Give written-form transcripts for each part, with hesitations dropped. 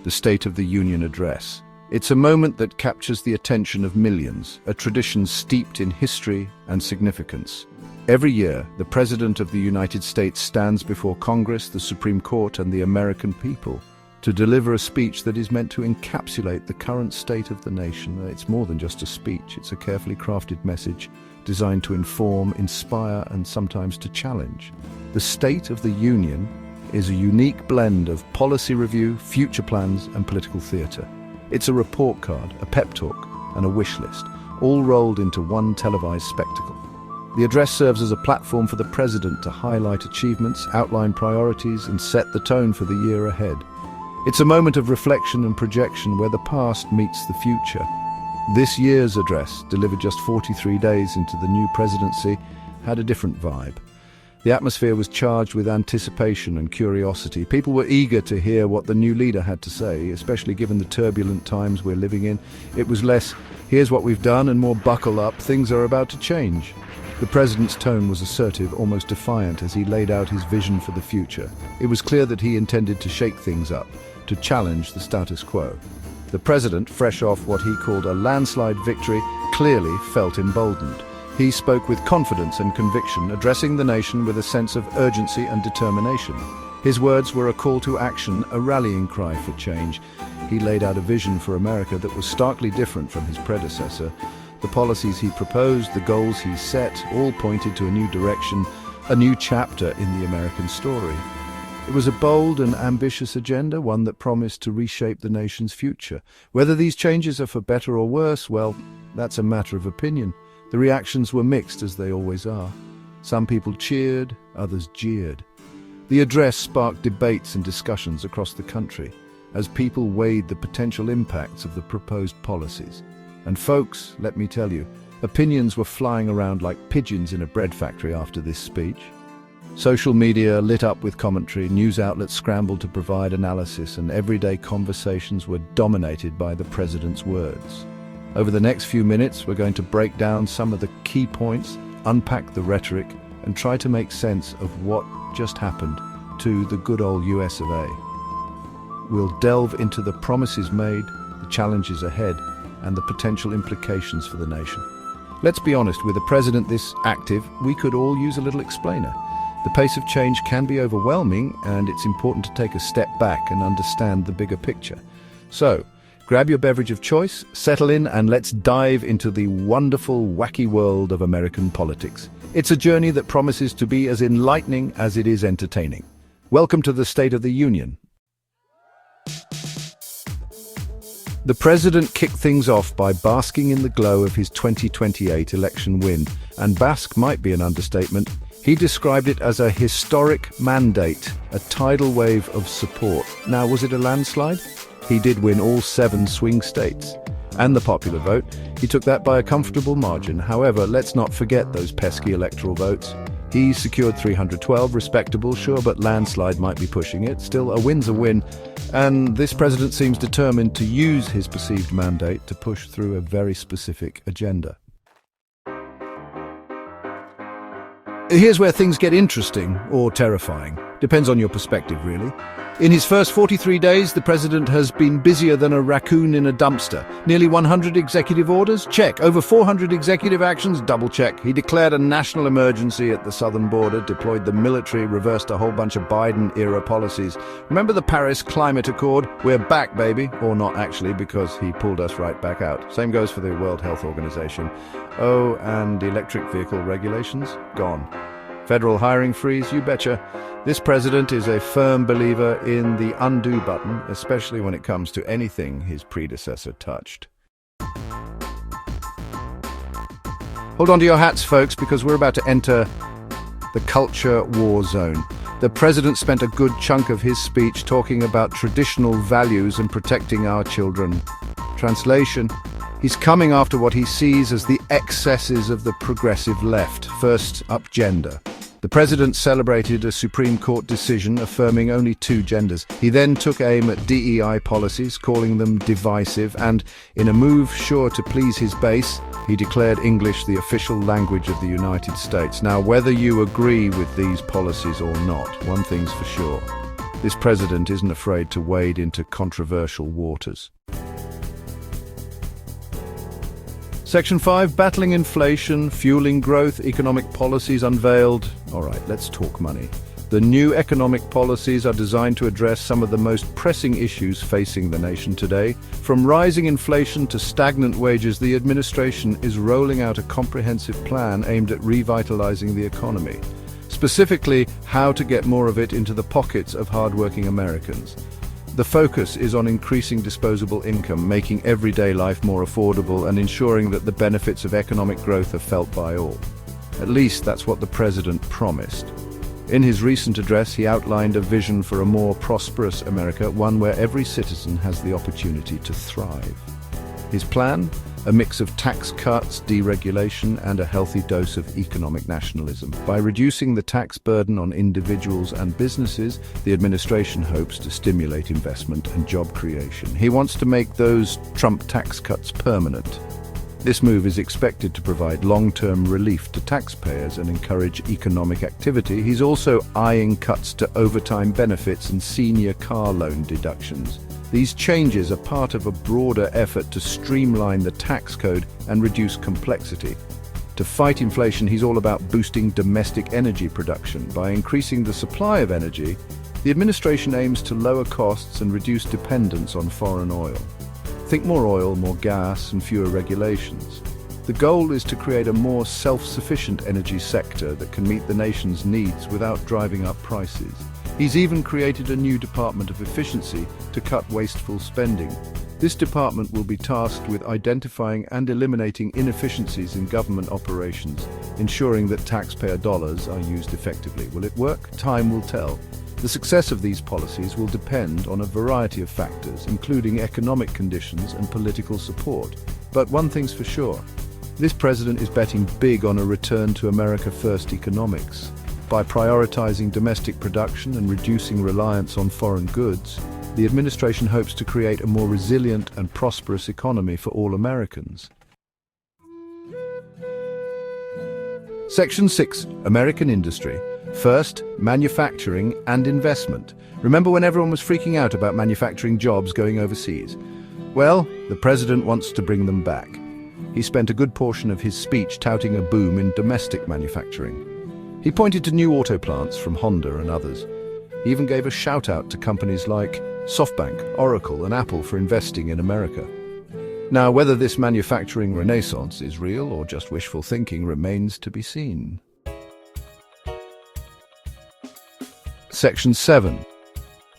the State of the Union address. It's a moment that captures the attention of millions, a tradition steeped in history and significance. Every year, the President of the United States stands before Congress, the Supreme Court, and the American people to deliver a speech that is meant to encapsulate the current state of the nation. It's more than just a speech, it's a carefully crafted message designed to inform, inspire, and sometimes to challenge. The State of the Union is a unique blend of policy review, future plans, and political theatre. It's a report card, a pep talk, and a wish list, all rolled into one televised spectacle. The address serves as a platform for the President to highlight achievements, outline priorities, and set the tone for the year ahead. It's a moment of reflection and projection where the past meets the future. This year's address, delivered just 43 days into the new presidency, had a different vibe. The atmosphere was charged with anticipation and curiosity. People were eager to hear what the new leader had to say, especially given the turbulent times we're living in. It was less, "Here's what we've done," and more, "Buckle up, things are about to change." The president's tone was assertive, almost defiant, as he laid out his vision for the future. It was clear that he intended to shake things up, to challenge the status quo. The president, fresh off what he called a landslide victory, clearly felt emboldened. He spoke with confidence and conviction, addressing the nation with a sense of urgency and determination. His words were a call to action, a rallying cry for change. He laid out a vision for America that was starkly different from his predecessor. The policies he proposed, the goals he set, all pointed to a new direction, a new chapter in the American story. It was a bold and ambitious agenda, one that promised to reshape the nation's future. Whether these changes are for better or worse, well, that's a matter of opinion. The reactions were mixed, as they always are. Some people cheered, others jeered. The address sparked debates and discussions across the country as people weighed the potential impacts of the proposed policies. And folks, let me tell you, opinions were flying around like pigeons in a bread factory after this speech. Social media lit up with commentary, news outlets scrambled to provide analysis, and everyday conversations were dominated by the president's words. Over the next few minutes, we're going to break down some of the key points, unpack the rhetoric, and try to make sense of what just happened to the good old US of A. We'll delve into the promises made, the challenges ahead, and the potential implications for the nation. Let's be honest, with a president this active, we could all use a little explainer. The pace of change can be overwhelming, and it's important to take a step back and understand the bigger picture. So, grab your beverage of choice, settle in, and let's dive into the wonderful, wacky world of American politics. It's a journey that promises to be as enlightening as it is entertaining. Welcome to the State of the Union. The president kicked things off by basking in the glow of his 2028 election win, and bask might be an understatement. He described it as a historic mandate, a tidal wave of support. Now, was it a landslide? He did win all 7 swing states. And the popular vote, he took that by a comfortable margin. However, let's not forget those pesky electoral votes. He secured 312, respectable, sure, but landslide might be pushing it. Still, a win's a win. And this president seems determined to use his perceived mandate to push through a very specific agenda. Here's where things get interesting, or terrifying. Depends on your perspective, really. In his first 43 days, the president has been busier than a raccoon in a dumpster. Nearly 100 executive orders? Check. Over 400 executive actions? Double check. He declared a national emergency at the southern border, deployed the military, reversed a whole bunch of Biden-era policies. Remember the Paris Climate Accord? We're back, baby. Or not actually, because he pulled us right back out. Same goes for the World Health Organization. Oh, and electric vehicle regulations? Gone. Federal hiring freeze? You betcha. This president is a firm believer in the undo button, especially when it comes to anything his predecessor touched. Hold on to your hats, folks, because we're about to enter the culture war zone. The president spent a good chunk of his speech talking about traditional values and protecting our children. Translation: he's coming after what he sees as the excesses of the progressive left. First up, gender. The president celebrated a Supreme Court decision affirming only 2 genders. He then took aim at DEI policies, calling them divisive, and, in a move sure to please his base, he declared English the official language of the United States. Now, whether you agree with these policies or not, one thing's for sure: This president isn't afraid to wade into controversial waters. Section 5, battling inflation, fueling growth, economic policies unveiled. All right, let's talk money. The new economic policies are designed to address some of the most pressing issues facing the nation today. From rising inflation to stagnant wages, the administration is rolling out a comprehensive plan aimed at revitalizing the economy. Specifically, how to get more of it into the pockets of hardworking Americans. The focus is on increasing disposable income, making everyday life more affordable, and ensuring that the benefits of economic growth are felt by all. At least that's what the president promised. In his recent address, he outlined a vision for a more prosperous America, one where every citizen has the opportunity to thrive. His plan? A mix of tax cuts, deregulation, and a healthy dose of economic nationalism. By reducing the tax burden on individuals and businesses, the administration hopes to stimulate investment and job creation. He wants to make those Trump tax cuts permanent. This move is expected to provide long-term relief to taxpayers and encourage economic activity. He's also eyeing cuts to overtime benefits and senior car loan deductions. These changes are part of a broader effort to streamline the tax code and reduce complexity. To fight inflation, he's all about boosting domestic energy production. By increasing the supply of energy, the administration aims to lower costs and reduce dependence on foreign oil. Think more oil, more gas, and fewer regulations. The goal is to create a more self-sufficient energy sector that can meet the nation's needs without driving up prices. He's even created a new Department of Efficiency to cut wasteful spending. This department will be tasked with identifying and eliminating inefficiencies in government operations, ensuring that taxpayer dollars are used effectively. Will it work? Time will tell. The success of these policies will depend on a variety of factors, including economic conditions and political support. But one thing's for sure, this president is betting big on a return to America First economics. By prioritizing domestic production and reducing reliance on foreign goods, the administration hopes to create a more resilient and prosperous economy for all Americans. Section 6, American Industry. First, manufacturing and investment. Remember when everyone was freaking out about manufacturing jobs going overseas? Well, the president wants to bring them back. He spent a good portion of his speech touting a boom in domestic manufacturing. He pointed to new auto plants from Honda and others. He even gave a shout-out to companies like SoftBank, Oracle, and Apple for investing in America. Now, whether this manufacturing renaissance is real or just wishful thinking remains to be seen. Section 7.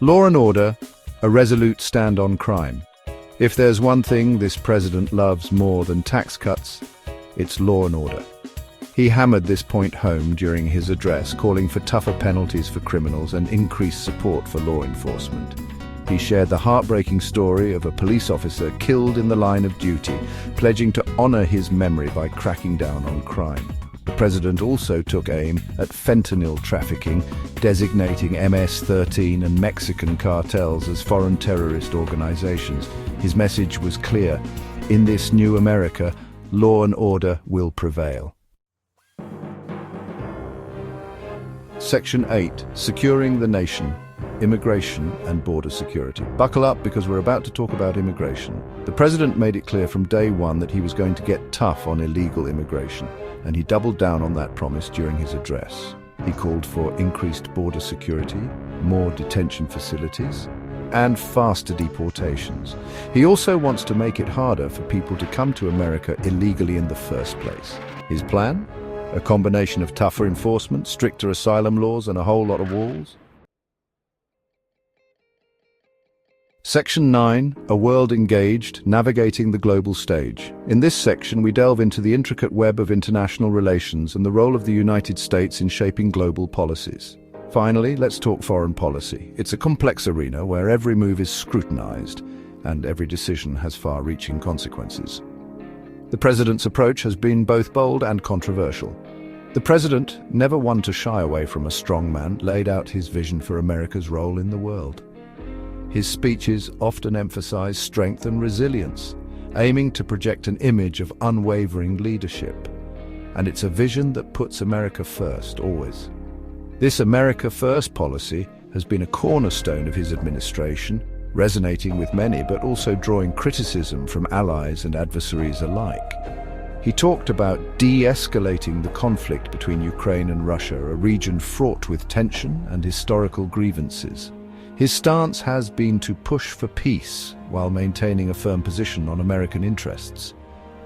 Law and Order, a resolute stand on crime. If there's one thing this president loves more than tax cuts, it's law and order. He hammered this point home during his address, calling for tougher penalties for criminals and increased support for law enforcement. He shared the heartbreaking story of a police officer killed in the line of duty, pledging to honor his memory by cracking down on crime. The president also took aim at fentanyl trafficking, designating MS-13 and Mexican cartels as foreign terrorist organizations. His message was clear: in this new America, law and order will prevail. Section 8, Securing the Nation, Immigration and Border Security. Buckle up, because we're about to talk about immigration. The president made it clear from day one that he was going to get tough on illegal immigration, and he doubled down on that promise during his address. He called for increased border security, more detention facilities, and faster deportations. He also wants to make it harder for people to come to America illegally in the first place. His plan? A combination of tougher enforcement, stricter asylum laws, and a whole lot of walls. Section 9, A World Engaged, Navigating the Global Stage. In this section, we delve into the intricate web of international relations and the role of the United States in shaping global policies. Finally, let's talk foreign policy. It's a complex arena where every move is scrutinized and every decision has far-reaching consequences. The president's approach has been both bold and controversial. The president, never one to shy away from a strong man, laid out his vision for America's role in the world. His speeches often emphasize strength and resilience, aiming to project an image of unwavering leadership. And it's a vision that puts America first, always. This America First policy has been a cornerstone of his administration, resonating with many but also drawing criticism from allies and adversaries alike. He talked about de-escalating the conflict between Ukraine and Russia, a region fraught with tension and historical grievances. His stance has been to push for peace while maintaining a firm position on American interests,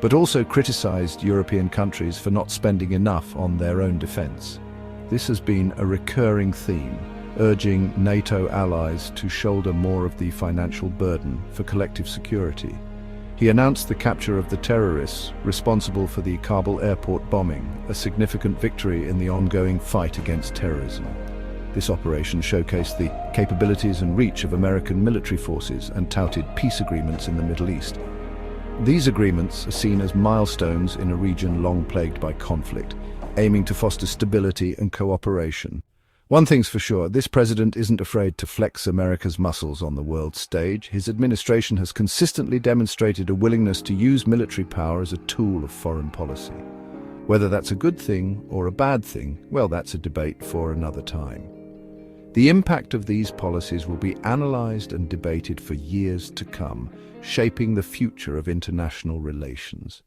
but also criticized European countries for not spending enough on their own defense. This has been a recurring theme, urging NATO allies to shoulder more of the financial burden for collective security. He announced the capture of the terrorists responsible for the Kabul airport bombing, a significant victory in the ongoing fight against terrorism. This operation showcased the capabilities and reach of American military forces and touted peace agreements in the Middle East. These agreements are seen as milestones in a region long plagued by conflict, aiming to foster stability and cooperation. One thing's for sure, this president isn't afraid to flex America's muscles on the world stage. His administration has consistently demonstrated a willingness to use military power as a tool of foreign policy. Whether that's a good thing or a bad thing, well, that's a debate for another time. The impact of these policies will be analyzed and debated for years to come, shaping the future of international relations.